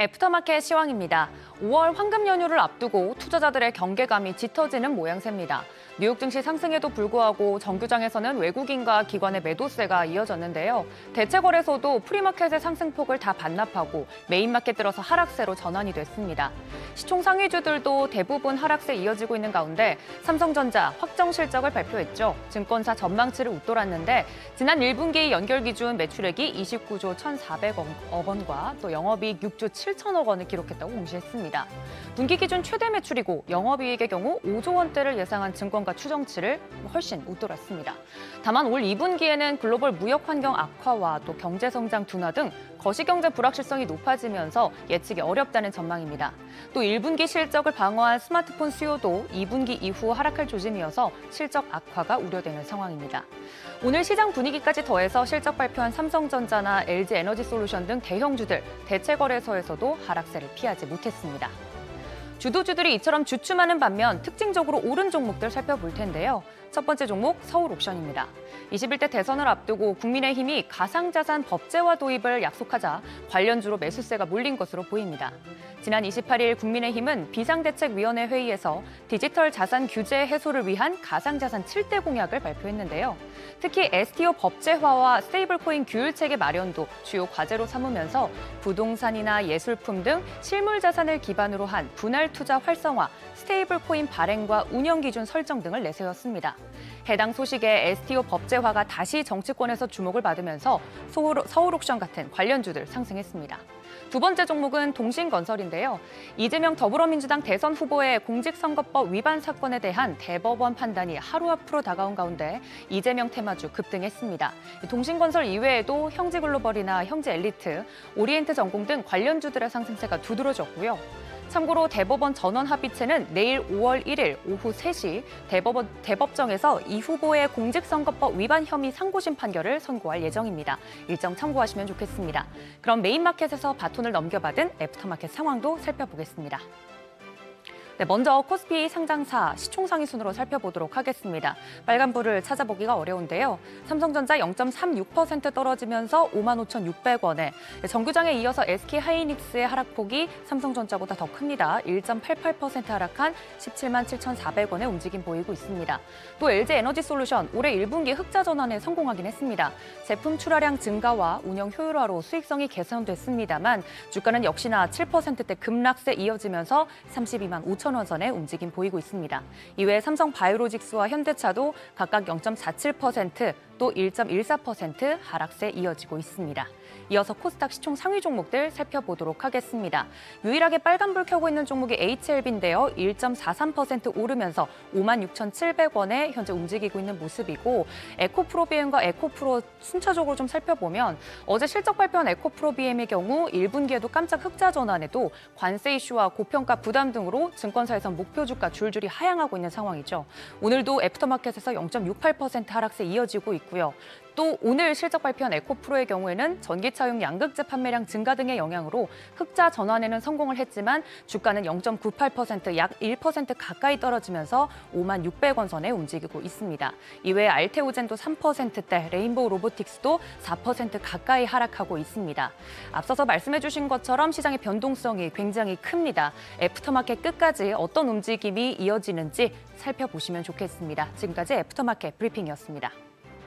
애프터마켓 시황입니다. 5월 황금 연휴를 앞두고 투자자들의 경계감이 짙어지는 모양새입니다. 뉴욕 증시 상승에도 불구하고 정규장에서는 외국인과 기관의 매도세가 이어졌는데요. 대체 거래소도 프리마켓의 상승폭을 다 반납하고 메인마켓 들어서 하락세로 전환이 됐습니다. 시총 상위주들도 대부분 하락세 이어지고 있는 가운데 삼성전자 확정 실적을 발표했죠. 증권사 전망치를 웃돌았는데 지난 1분기 연결 기준 매출액이 29조 1,400억 원과 또 영업이익 6조 7천억 원을 기록했다고 공시했습니다. 분기 기준 최대 매출이고 영업이익의 경우 5조 원대를 예상한 증권가 추정치를 훨씬 웃돌았습니다. 다만 올 2분기에는 글로벌 무역 환경 악화와 또 경제 성장 둔화 등 거시경제 불확실성이 높아지면서 예측이 어렵다는 전망입니다. 또 1분기 실적을 방어한 스마트폰 수요도 2분기 이후 하락할 조짐이어서 실적 악화가 우려되는 상황입니다. 오늘 시장 분위기까지 더해서 실적 발표한 삼성전자나 LG에너지솔루션 등 대형주들, 대체거래소에서도 하락세를 피하지 못했습니다. 주도주들이 이처럼 주춤하는 반면 특징적으로 오른 종목들 살펴볼 텐데요. 첫 번째 종목 서울옥션입니다. 21대 대선을 앞두고 국민의힘이 가상자산 법제화 도입을 약속하자 관련주로 매수세가 몰린 것으로 보입니다. 지난 28일 국민의힘은 비상대책위원회 회의에서 디지털 자산 규제 해소를 위한 가상자산 7대 공약을 발표했는데요. 특히 STO 법제화와 스테이블코인 규율체계 마련도 주요 과제로 삼으면서 부동산이나 예술품 등 실물 자산을 기반으로 한 분할 투자 활성화, 스테이블코인 발행과 운영 기준 설정 등을 내세웠습니다. 해당 소식에 STO 법제화가 다시 정치권에서 주목을 받으면서 서울옥션 같은 관련주들 상승했습니다. 두 번째 종목은 동신건설인데요. 이재명 더불어민주당 대선 후보의 공직선거법 위반 사건에 대한 대법원 판단이 하루 앞으로 다가온 가운데 이재명 테마주 급등했습니다. 동신건설 이외에도 형지글로벌이나 형지엘리트, 오리엔트전공 등 관련주들의 상승세가 두드러졌고요. 참고로 대법원 전원 합의체는 내일 5월 1일 오후 3시 대법정에서 이 후보의 공직선거법 위반 혐의 상고심 판결을 선고할 예정입니다. 일정 참고하시면 좋겠습니다. 그럼 메인마켓에서 바톤을 넘겨받은 애프터마켓 상황도 살펴보겠습니다. 네, 먼저 코스피 상장사 시총 상위 순으로 살펴보도록 하겠습니다. 빨간불을 찾아보기가 어려운데요. 삼성전자 0.36% 떨어지면서 55,600원에 정규장에 이어서 SK하이닉스의 하락폭이 삼성전자보다 더 큽니다. 1.88% 하락한 177,400원의 움직임 보이고 있습니다. 또 LG에너지솔루션 올해 1분기 흑자 전환에 성공하긴 했습니다. 제품 출하량 증가와 운영 효율화로 수익성이 개선됐습니다만 주가는 역시나 7%대 급락세 이어지면서 32만 5천 원 선의 움직임 보이고 있습니다. 이외에 삼성바이오로직스와 현대차도 각각 0.47%, 또 1.14% 하락세 이어지고 있습니다. 이어서 코스닥 시총 상위 종목들 살펴보도록 하겠습니다. 유일하게 빨간불 켜고 있는 종목이 HLB인데요. 1.43% 오르면서 56,700원에 현재 움직이고 있는 모습이고 에코프로비엠과 에코프로 순차적으로 좀 살펴보면 어제 실적 발표한 에코프로비엠의 경우 1분기에도 깜짝 흑자 전환에도 관세 이슈와 고평가 부담 등으로 증권사에서 목표 주가 줄줄이 하향하고 있는 상황이죠. 오늘도 애프터마켓에서 0.68% 하락세 이어지고 있고요. 또 오늘 실적 발표한 에코프로의 경우에는 전기차용 양극재 판매량 증가 등의 영향으로 흑자 전환에는 성공을 했지만 주가는 0.98%, 약 1% 가까이 떨어지면서 56,600원 선에 움직이고 있습니다. 이외에 알테오젠도 3%대, 레인보우 로보틱스도 4% 가까이 하락하고 있습니다. 앞서서 말씀해 주신 것처럼 시장의 변동성이 굉장히 큽니다. 애프터마켓 끝까지 어떤 움직임이 이어지는지 살펴보시면 좋겠습니다. 지금까지 애프터마켓 브리핑이었습니다.